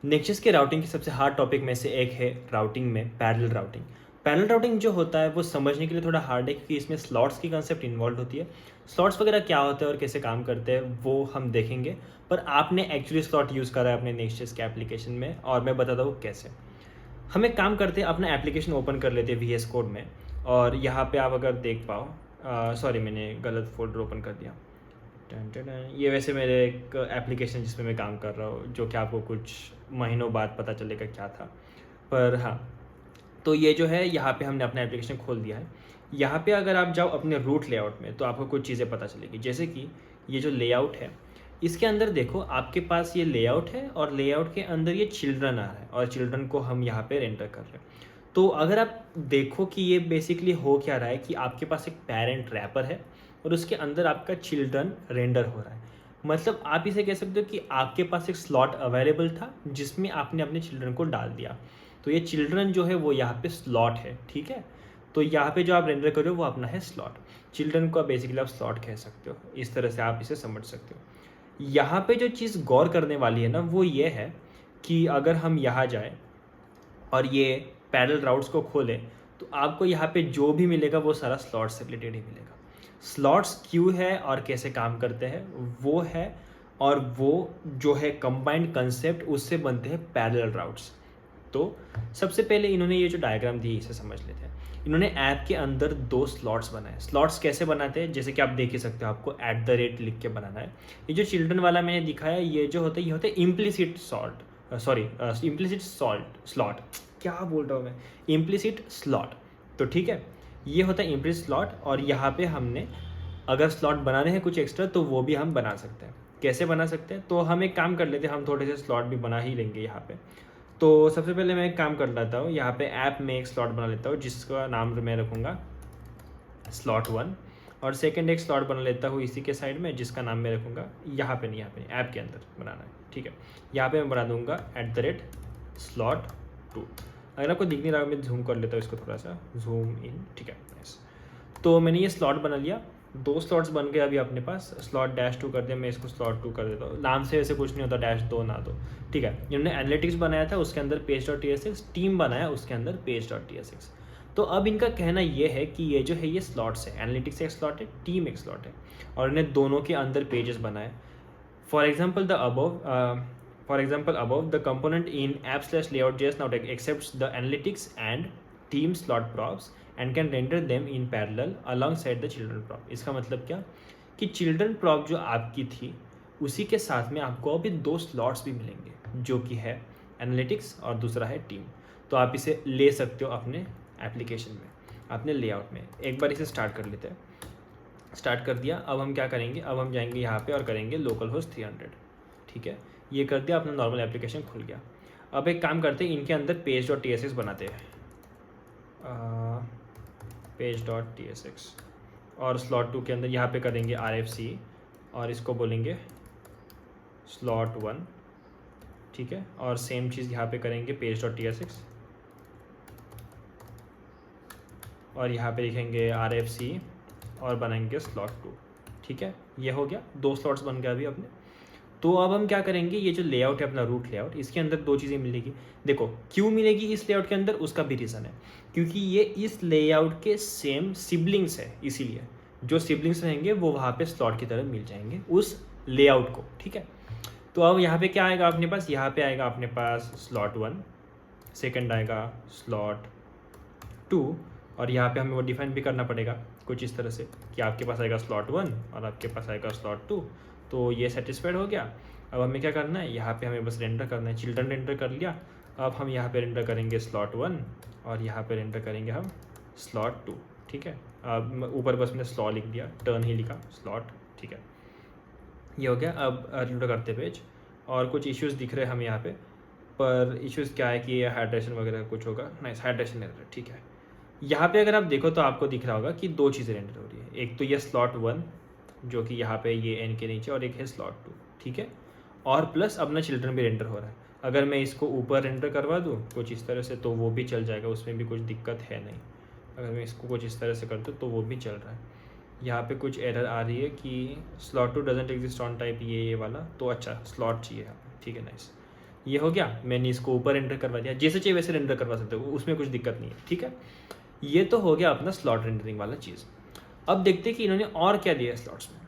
Nexus के routing की सबसे हार्ड टॉपिक में से एक है राउटिंग में पैरेलल राउटिंग। पैरेलल राउटिंग जो होता है वो समझने के लिए थोड़ा हार्ड है क्योंकि इसमें स्लॉट्स की कंसेप्ट इन्वॉल्व होती है। स्लॉट्स वगैरह क्या होते हैं और कैसे काम करते हैं वो हम देखेंगे, पर आपने एक्चुअली स्लॉट यूज़ करा है अपने नेक्सस के एप्लीकेशन में और मैं बताता हूँ कैसे। हम एक काम करते हैं, अपना एप्लीकेशन ओपन कर लेते हैं VS कोड में और यहाँ पे आप अगर देख पाओ, सॉरी मैंने गलत फोल्डर ओपन कर दिया। ये वैसे मेरे एक एप्लीकेशन जिसमें मैं काम कर रहा हूँ, जो कि आपको कुछ महीनों बाद पता चलेगा क्या था, पर हाँ। तो ये जो है यहाँ पे हमने अपना एप्लीकेशन खोल दिया है। यहाँ पे अगर आप जाओ अपने रूट लेआउट में तो आपको कुछ चीज़ें पता चलेगी, जैसे कि ये जो लेआउट है इसके अंदर देखो आपके पास ये लेआउट है और लेआउट के अंदर ये चिल्ड्रन आ रहा है और चिल्ड्रन को हम यहाँ पे रेंडर कर रहे हैं। तो अगर आप देखो कि ये बेसिकली हो क्या रहा है कि आपके पास एक पेरेंट रैपर है और उसके अंदर आपका चिल्ड्रन रेंडर हो रहा है। मतलब आप इसे कह सकते हो कि आपके पास एक स्लॉट अवेलेबल था जिसमें आपने अपने चिल्ड्रन को डाल दिया। तो ये चिल्ड्रन जो है वो यहाँ पे स्लॉट है, ठीक है। तो यहाँ पे जो आप रेंडर कर रहे हो वो अपना है स्लॉट। चिल्ड्रन को बेसिकली आप स्लॉट कह सकते हो, इस तरह से आप इसे समझ सकते हो। यहाँ पे जो चीज़ गौर करने वाली है ना वो ये है कि अगर हम यहाँ जाए और ये पैरेलल राउट्स को खोलें तो आपको यहाँ पे जो भी मिलेगा वो सारा स्लॉट से रिलेटेड ही मिलेगा। स्लॉट्स क्यों है और कैसे काम करते हैं वो है, और वो जो है कंबाइंड कंसेप्ट उससे बनते हैं पैरेलल राउट्स। तो सबसे पहले इन्होंने ये जो डायग्राम दी इसे समझ लेते हैं। इन्होंने ऐप के अंदर दो स्लॉट्स बनाए। स्लॉट्स कैसे बनाते हैं, जैसे कि आप देख ही सकते हो, आपको @ लिख के बनाना है। ये जो चिल्ड्रन वाला मैंने दिखाया ये जो होता है ये होता है implicit salt, sorry implicit salt slot, क्या बोल रहा हूँ मैं, इम्प्लिसिट स्लॉट। तो ठीक है, ये होता है इम्प्लिसिट स्लॉट और यहाँ पे हमने अगर स्लॉट बनाने हैं कुछ एक्स्ट्रा तो वो भी हम बना सकते हैं। कैसे बना सकते हैं, तो हम एक काम कर लेते हैं, हम थोड़े से स्लॉट भी बना ही लेंगे यहाँ पे। तो सबसे पहले मैं एक काम कर लेता हूँ, यहाँ पे ऐप में एक स्लॉट बना लेता हूँ जिसका नाम मैं रखूँगा स्लॉट 1, और सेकंड एक स्लॉट बना लेता हूँ इसी के साइड में जिसका नाम मैं रखूँगा, यहाँ पे नहीं ऐप के अंदर बनाना है, ठीक है। यहाँ पे मैं बना दूँगा @slot 2। अगर आपको दिख नहीं रहा मैं जूम कर लेता हूँ इसको, थोड़ा सा जूम इन, ठीक है। तो मैंने ये स्लॉट बना लिया, दो स्लॉट्स बन गए अभी अपने पास। स्लॉट -2 कर दिया, मैं इसको स्लॉट 2 कर देता हूँ। नाम से वैसे कुछ नहीं होता, -2 ना दो, ठीक है। इन्होंने एनालिटिक्स बनाया था उसके अंदर page.tsx, टीम बनाया उसके अंदर page.tsx। तो अब इनका कहना ये है कि ये जो है ये स्लॉट्स है, एनालिटिक्स एक स्लॉट है, टीम एक स्लॉट है, और इन्हें दोनों के अंदर पेजेस बनाए। For example above the component in app/layout.js now accepts the analytics and team slot props and can render them in parallel alongside the children prop। इसका मतलब क्या कि चिल्ड्रन प्रॉप जो आपकी थी उसी के साथ में आपको अभी दो स्लॉट्स भी मिलेंगे, जो कि है एनालिटिक्स और दूसरा है टीम। तो आप इसे ले सकते हो अपने एप्लीकेशन में, अपने लेआउट में। एक बार इसे स्टार्ट कर लेते हैं। स्टार्ट कर दिया, अब हम क्या करेंगे, अब हम जाएंगे यहाँ पे और करेंगे लोकल होस्ट 300, ठीक है। ये कर दिया, अपना नॉर्मल एप्लीकेशन खुल गया। अब एक काम करते हैं, इनके अंदर page.tsx बनाते हैं, page.tsx, और स्लॉट 2 के अंदर यहाँ पे करेंगे RFC और इसको बोलेंगे स्लॉट 1, ठीक है। और सेम चीज़ यहाँ पे करेंगे page.tsx और यहाँ पे लिखेंगे RFC और बनाएंगे स्लॉट 2, ठीक है। ये हो गया, दो स्लॉट्स बन गए अभी अपने। तो अब हम क्या करेंगे, ये जो लेआउट है अपना रूट लेआउट, इसके अंदर दो चीज़ें मिलेगी। देखो क्यों मिलेगी इस लेआउट के अंदर, उसका भी रीज़न है, क्योंकि ये इस लेआउट के सेम सिबलिंग्स है, इसीलिए जो सिबलिंग्स रहेंगे वो वहाँ पे स्लॉट की तरह मिल जाएंगे उस लेआउट को, ठीक है। तो अब यहाँ पे क्या आएगा अपने पास, यहाँ पे आएगा अपने पास स्लॉट 1, सेकेंड आएगा स्लॉट 2, और यहाँ पे हमें वो डिफाइन भी करना पड़ेगा कुछ इस तरह से कि आपके पास आएगा स्लॉट 1 और आपके पास आएगा स्लॉट 2। तो ये सेटिस्फाइड हो गया। अब हमें क्या करना है, यहाँ पे हमें बस रेंडर करना है, चिल्ड्रन रेंडर कर लिया। अब हम यहाँ पे रेंडर करेंगे स्लॉट 1 और यहाँ पे रेंडर करेंगे हम स्लॉट 2, ठीक है। अब ऊपर बस मैंने स्लॉ लिख दिया, टर्न ही लिखा, स्लॉट, ठीक है। ये हो गया। अब रेंडर करते पेज, और कुछ इश्यूज़ दिख रहे हैं हमें यहाँ पे, पर इश्यूज़ क्या है कि ये हाइड्रेशन वगैरह कुछ होगा, नहीं हाइड्रेशन एरर, ठीक है। यहाँ पे अगर आप देखो तो आपको दिख रहा होगा कि दो चीज़ें रेंडर हो रही है, एक तो ये स्लॉट 1 जो कि यहाँ पे ये एन के नीचे, और एक है स्लॉट 2, ठीक है। और प्लस अपना चिल्ड्रन भी रेंडर हो रहा है। अगर मैं इसको ऊपर रेंडर करवा दूँ कुछ इस तरह से तो वो भी चल जाएगा, उसमें भी कुछ दिक्कत है नहीं। अगर मैं इसको कुछ इस तरह से कर दूँ तो वो भी चल रहा है। यहाँ पे कुछ एरर आ रही है कि slot 2 doesn't exist on type, ये वाला, तो अच्छा स्लॉट चाहिए यहाँ पे, ठीक है, नाइस। ये हो गया, मैंने इसको ऊपर रेंडर करवा दिया, जैसे चाहिए वैसे रेंडर करवा सकते हो, उसमें कुछ दिक्कत नहीं है, ठीक है। ये तो हो गया अपना स्लॉट रेंडरिंग वाला चीज़। अब देखते हैं कि इन्होंने और क्या दिया है स्लॉट्स में।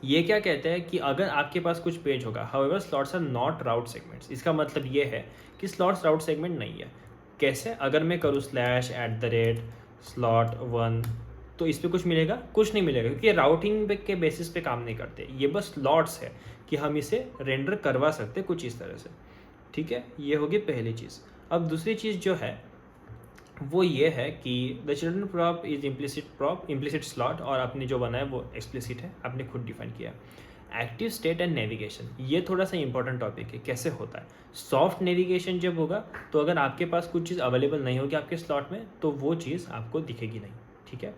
ये क्या कहते हैं कि अगर आपके पास कुछ पेज होगा, however slots are not route segments, इसका मतलब ये है कि स्लॉट्स राउट सेगमेंट नहीं है। कैसे? अगर मैं करूँ /@slot1, तो इस पर कुछ मिलेगा? कुछ नहीं मिलेगा, क्योंकि राउटिंग के बेसिस पे काम नहीं करते, ये बस स्लॉट्स है कि हम इसे रेंडर करवा सकते कुछ इस तरह से, ठीक है। ये होगी पहली चीज़। अब दूसरी चीज़ जो है वो ये है कि the children prop is implicit slot, और आपने जो बनाया वो एक्सप्लिसिट है, आपने खुद डिफाइन किया। एक्टिव स्टेट एंड नेविगेशन, ये थोड़ा सा इंपॉर्टेंट टॉपिक है। कैसे होता है? सॉफ्ट नेविगेशन जब होगा तो अगर आपके पास कुछ चीज़ अवेलेबल नहीं होगी आपके स्लॉट में तो वो चीज़ आपको दिखेगी नहीं, ठीक है।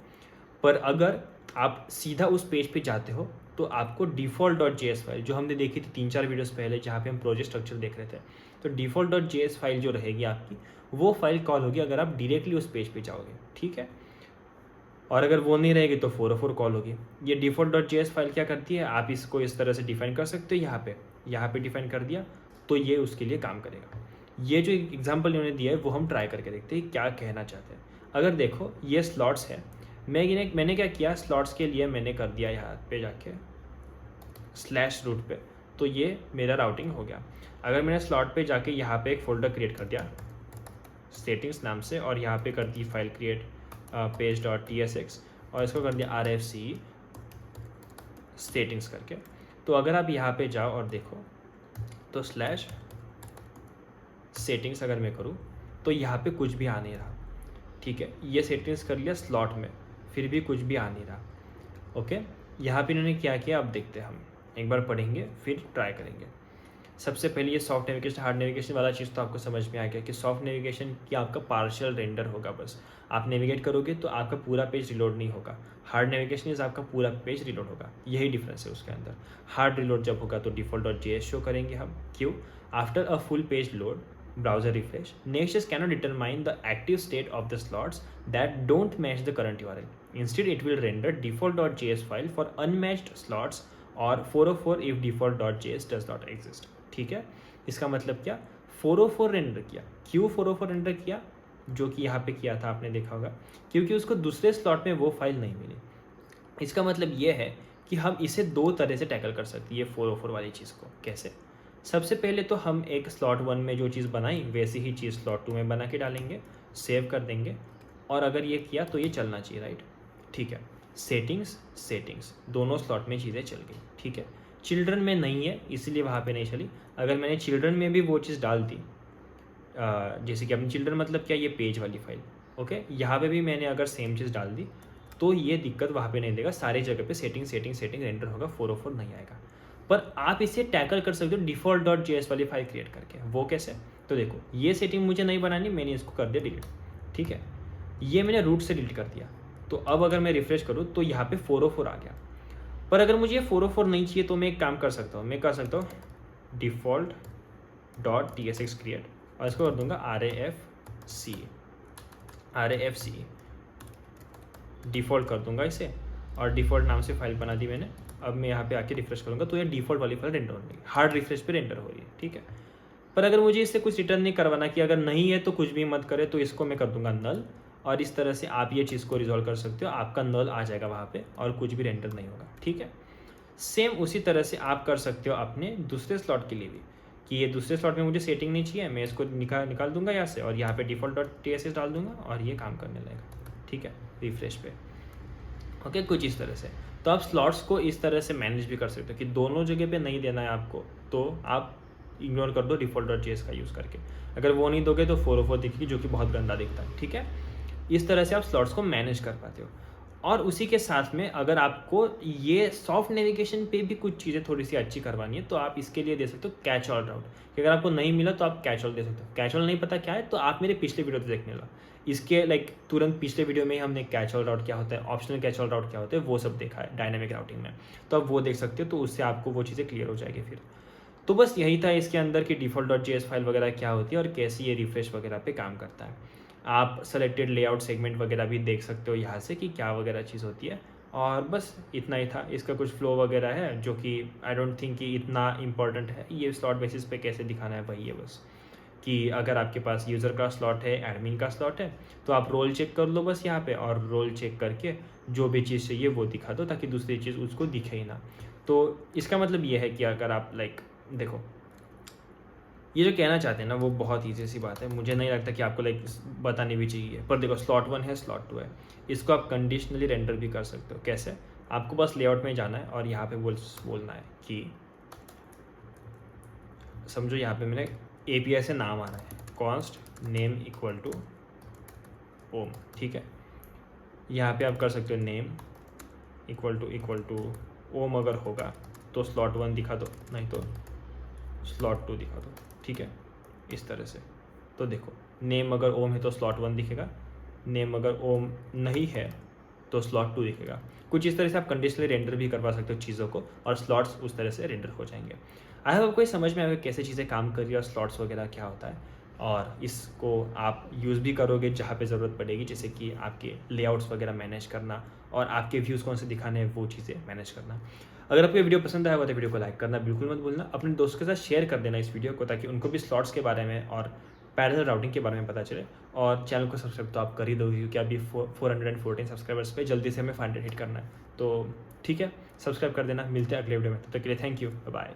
पर अगर आप सीधा उस पेज पे जाते हो तो आपको default.js फाइल, जो हमने देखी थी 3-4 वीडियोस पहले जहाँ पे हम प्रोजेक्ट स्ट्रक्चर देख रहे थे, तो default.js फाइल जो रहेगी आपकी, वो फाइल कॉल होगी अगर आप डायरेक्टली उस पेज पे जाओगे, ठीक है। और अगर वो नहीं रहेगी तो 404 कॉल होगी। ये default.js फाइल क्या करती है, आप इसको इस तरह से डिफाइन कर सकते हो, यहाँ पे डिफाइन कर दिया तो ये उसके लिए काम करेगा। ये जो एग्जाम्पल इन्होंने दिया है वो हम ट्राई करके देखते हैं क्या कहना चाहते हैं। अगर देखो ये स्लॉट्स है, मैंने क्या किया, स्लॉट्स के लिए मैंने कर दिया यहाँ पे जाके /root पे, तो ये मेरा राउटिंग हो गया। अगर मैंने स्लॉट पे जाके यहाँ पे एक फोल्डर क्रिएट कर दिया सेटिंग्स नाम से, और यहाँ पे कर दी फाइल क्रिएट page.tsx, और इसको कर दिया RFC सेटिंग्स करके, तो अगर आप यहाँ पे जाओ और देखो तो /settings अगर मैं करूँ तो यहाँ पे कुछ भी आ नहीं रहा, ठीक है। ये सेटिंग्स कर लिया स्लॉट में, फिर भी कुछ भी आ नहीं रहा, ओके। यहाँ पे इन्होंने क्या किया अब देखते हैं, हम एक बार पढ़ेंगे फिर ट्राई करेंगे। सबसे पहले ये सॉफ्ट नेविगेशन हार्ड नेविगेशन वाला चीज़ तो आपको समझ में आ गया कि सॉफ्ट नेविगेशन की आपका पार्शियल रेंडर होगा, बस आप नेविगेट करोगे तो आपका पूरा पेज रिलोड नहीं होगा। हार्ड नेविगेशन इज आपका पूरा पेज रिलोड होगा, यही डिफरेंस है उसके अंदर। हार्ड रिलोड जब होगा तो default.js शो करेंगे हम, क्यों? After a full page load browser refresh, Nexus cannot determine the active state of the slots that don't match the current URL. Instead, it will render default.js file for unmatched slots or 404 if default.js does not exist. ठीक है, इसका मतलब क्या? 404 render किया। क्यों 404 render किया? जो कि यहाँ पे किया था आपने देखा होगा, क्योंकि उसको दूसरे स्लॉट में वो फाइल नहीं मिली। इसका मतलब ये है कि हम इसे दो तरह से टैकल कर सकते हैं ये 404 वाली चीज़ को। कैसे? सबसे पहले तो हम एक स्लॉट 1 में जो चीज़ बनाई वैसी ही चीज़ स्लॉट 2 में बना के डालेंगे, सेव कर देंगे, और अगर ये किया तो ये चलना चाहिए, राइट? ठीक है। सेटिंग्स दोनों स्लॉट में चीज़ें चल गई, ठीक है। चिल्ड्रन में नहीं है इसलिए वहाँ पे नहीं चली। अगर मैंने चिल्ड्रन में भी वो चीज़ डाल दी, जैसे कि अपनी चिल्ड्रन मतलब क्या, ये पेज वाली फाइल, ओके, यहाँ पे भी मैंने अगर सेम चीज़ डाल दी तो ये दिक्कत वहाँ पे नहीं देगा, सारी जगह पे सेटिंग रेंडर होगा, 404 नहीं आएगा। पर आप इसे टैकल कर सकते हो default.js वाली फाइल क्रिएट करके। वो कैसे? तो देखो, ये सेटिंग मुझे नहीं बनानी, मैंने इसको कर दिया डिलीट, ठीक है। ये मैंने रूट से डिलीट कर दिया, तो अब अगर मैं रिफ्रेश करूँ तो यहाँ पे 404 आ गया। पर अगर मुझे 404 नहीं चाहिए तो मैं एक काम कर सकता हूँ, मैं कर सकता हूँ default.tsx क्रिएट, और इसको कर दूंगा RAFC डिफ़ॉल्ट कर दूंगा इसे, और डिफ़ॉल्ट नाम से फाइल बना दी मैंने। अब मैं यहाँ पे आके रिफ्रेश करूँगा तो ये डिफ़ॉल्ट वाली फाइल रेंडर हो रही है, हार्ड रिफ्रेश पे रेंडर हो रही है, ठीक है। पर अगर मुझे इससे कुछ रिटर्न नहीं करवाना कि अगर नहीं है तो कुछ भी मत करे, तो इसको मैं कर दूंगा नल, और इस तरह से आप ये चीज़ को रिजॉल्व कर सकते हो। आपका नल आ जाएगा वहाँ पे और कुछ भी रेंडर नहीं होगा, ठीक है। सेम उसी तरह से आप कर सकते हो अपने दूसरे स्लॉट के लिए भी, कि ये दूसरे स्लॉट में मुझे सेटिंग नहीं चाहिए, मैं इसको निकाल दूंगा यहाँ से, और यहाँ पे default.tsx डाल दूंगा और ये काम करने लगेगा, ठीक है, रिफ्रेश पे, ओके। कुछ इस तरह से तो आप स्लॉट्स को इस तरह से मैनेज भी कर सकते हो कि दोनों जगह पे नहीं देना है आपको, तो आप इग्नोर कर दो default.js का यूज़ करके। अगर वो नहीं दोगे तो 404 दिखेगी, जो कि बहुत गंदा दिखता है, ठीक है। इस तरह से आप स्लॉट्स को मैनेज कर पाते हो। और उसी के साथ में अगर आपको ये सॉफ्ट नेविगेशन पे भी कुछ चीज़ें थोड़ी सी अच्छी करवानी है तो आप इसके लिए दे सकते हो कैच ऑल राउट, कि अगर आपको नहीं मिला तो आप कैच ऑल दे सकते हो। कैच ऑल नहीं पता क्या है तो आप मेरे पिछले वीडियो तो देखने ला, इसके तुरंत पिछले वीडियो में ही हमने कैच ऑल राउट क्या होता है, ऑप्शनल कैच ऑल राउट क्या होता है, वो सब देखा है डायनामिक राउटिंग में, तो आप वो देख सकते हो, तो उससे आपको वो चीज़ें क्लियर हो जाएगी फिर। तो बस यही था इसके अंदर कि default.js फाइल वगैरह क्या होती है और कैसे ये रिफ्रेश वगैरह पे काम करता है। आप सेलेक्टेड लेआउट सेगमेंट वगैरह भी देख सकते हो यहाँ से कि क्या वगैरह चीज़ होती है, और बस इतना ही था। इसका कुछ फ्लो वगैरह है जो कि आई डोंट थिंक कि इतना इम्पोर्टेंट है। ये स्लॉट बेसिस पे कैसे दिखाना है वही है बस, कि अगर आपके पास यूज़र का स्लॉट है, एडमिन का स्लॉट है, तो आप रोल चेक कर लो बस यहाँ पे, और रोल चेक करके जो भी चीज़ चाहिए वो दिखा दो ताकि दूसरी चीज़ उसको दिखे ही ना। तो इसका मतलब ये है कि अगर आप देखो, ये जो कहना चाहते हैं ना वो बहुत ईजी सी बात है, मुझे नहीं लगता कि आपको बतानी भी चाहिए। पर देखो, स्लॉट 1 है, स्लॉट 2 है, इसको आप कंडीशनली रेंडर भी कर सकते हो। कैसे? आपको बस लेआउट में जाना है और यहाँ पे बोलना है कि समझो यहाँ पे मैंने API से नाम आना है, const name equal two ohm, ठीक है। यहाँ पे आप कर सकते हो नेम इक्वल टू ओम, अगर होगा तो स्लॉट 1 दिखा दो, नहीं तो स्लॉट 2 दिखा दो, ठीक है, इस तरह से। तो देखो, नेम अगर ओम है तो स्लॉट 1 दिखेगा, नेम अगर ओम नहीं है तो स्लॉट 2 दिखेगा। कुछ इस तरह से आप कंडीशनली रेंडर भी करवा सकते हो चीज़ों को, और स्लॉट्स उस तरह से रेंडर हो जाएंगे। आई होप आपको समझ में आएगा कैसे चीज़ें काम कर रही है और स्लॉट्स वगैरह क्या होता है, और इसको आप यूज़ भी करोगे जहाँ पे ज़रूरत पड़ेगी, जैसे कि आपके लेआउट्स वगैरह मैनेज करना और आपके व्यूज़ कौन से दिखाने हैं वो चीज़ें मैनेज करना। अगर आपको ये वीडियो पसंद आया हो तो वीडियो को लाइक करना बिल्कुल मत भूलना, अपने दोस्तों के साथ शेयर कर देना इस वीडियो को, ताकि उनको भी स्लॉट्स के बारे में और पैरेलल राउटिंग के बारे में पता चले। और चैनल को सब्सक्राइब तो आप कर ही दोगे, क्योंकि अभी 414 सब्सक्राइबर्स पे जल्दी से हमें 500 हिट करना है। तो ठीक है, सब्सक्राइब कर देना। मिलते हैं अगले वीडियो में, तब तक के लिए थैंक यू, बाय।